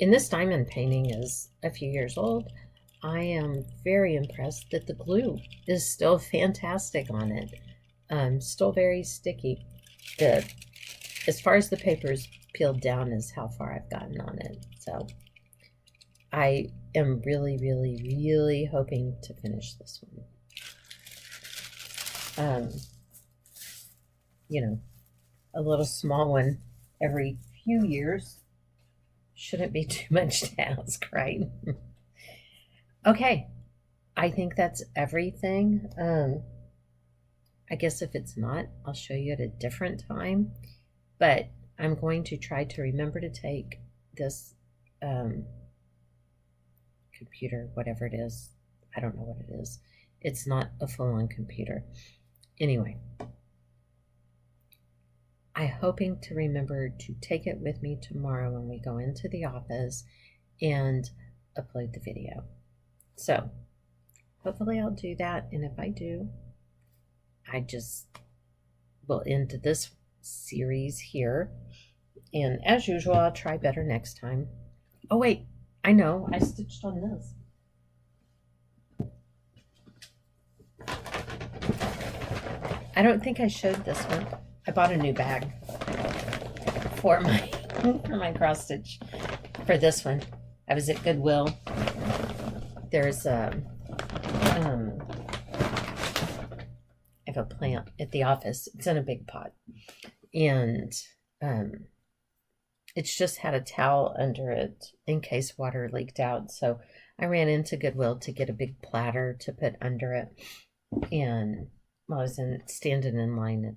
And this diamond painting is a few years old. I am very impressed that the glue is still fantastic on it. Still very sticky. As far as the paper's peeled down is how far I've gotten on it. So I am really, really, really hoping to finish this one. You know, a little small one every few years shouldn't be too much to ask, right? Okay, I think that's everything. I guess if it's not, I'll show you at a different time. But I'm going to try to remember to take this computer, whatever it is. I don't know what it is. It's not a full-on computer. Anyway, I'm hoping to remember to take it with me tomorrow when we go into the office and upload the video. So hopefully I'll do that, and if I do, I just will end this series here. And as usual, I'll try better next time. Oh wait, I know, I stitched on this. I don't think I showed this one. I bought a new bag for my cross stitch for this one. I was at Goodwill. There's a I have a plant at the office. It's in a big pot. And it's just had a towel under it in case water leaked out. So I ran into Goodwill to get a big platter to put under it. And while I was standing in line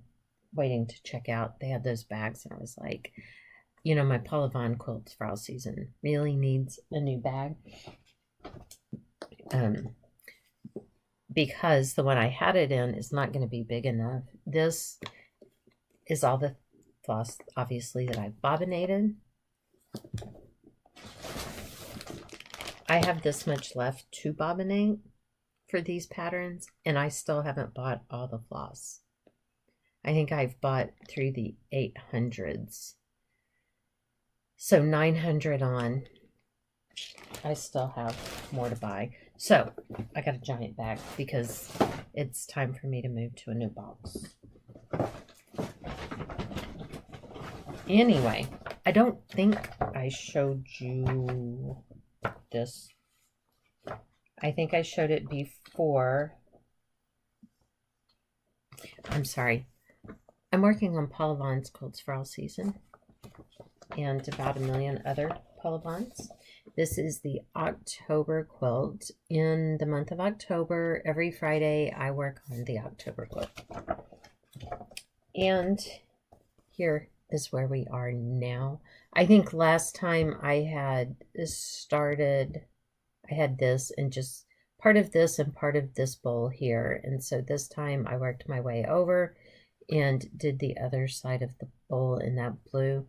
waiting to check out, they had those bags. And I was like, you know, my Paula Vaughn quilts for all season really needs a new bag. Because the one I had it in is not going to be big enough. This is all the floss, obviously, that I've bobbinated. I have this much left to bobbinate for these patterns, and I still haven't bought all the floss. I think I've bought through the 800s. So 900 on. I still have more to buy. So I got a giant bag because it's time for me to move to a new box. Anyway, I don't think I showed you this. I think I showed it before. I'm sorry. I'm working on Paula Vaughn's quilts for all season and about a million other Paula Vaughn's. This is the October quilt. In the month of October, every Friday, I work on the October quilt. And here is where we are now. I think last time I had started, I had this and just part of this and part of this bowl here. And so this time I worked my way over and did the other side of the bowl in that blue.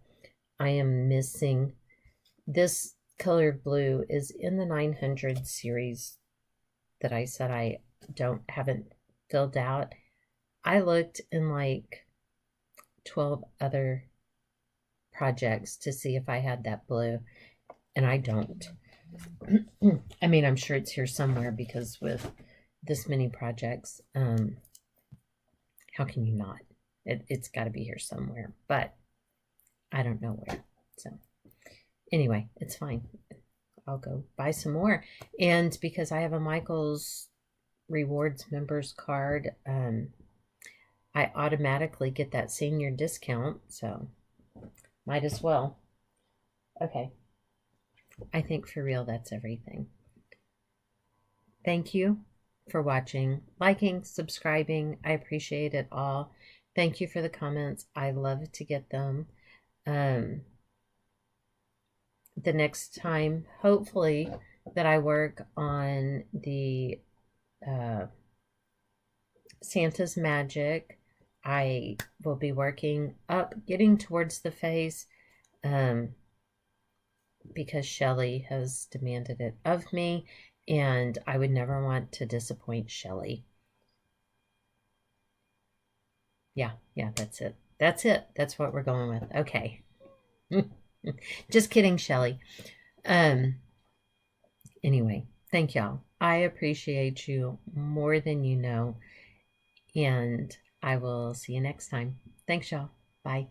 I am missing this colored blue is in the 900 series that I said I haven't filled out. I looked in like 12 other projects to see if I had that blue, and I don't. I mean, I'm sure it's here somewhere because with this many projects, how can you not? It's got to be here somewhere, but I don't know where. So anyway, it's fine. I'll go buy some more. And because I have a Michael's Rewards members card, I automatically get that senior discount, so might as well. Okay. I think for real, that's everything. Thank you for watching, liking, subscribing. I appreciate it all. Thank you for the comments. I love to get them. The next time, hopefully, that I work on the Santa's Magic, I will be working up, getting towards the face, because Shelly has demanded it of me, and I would never want to disappoint Shelly. Yeah, that's it. That's it. That's what we're going with. Okay. Just kidding, Shelly. Anyway, thank y'all. I appreciate you more than you know, and I will see you next time. Thanks, y'all. Bye.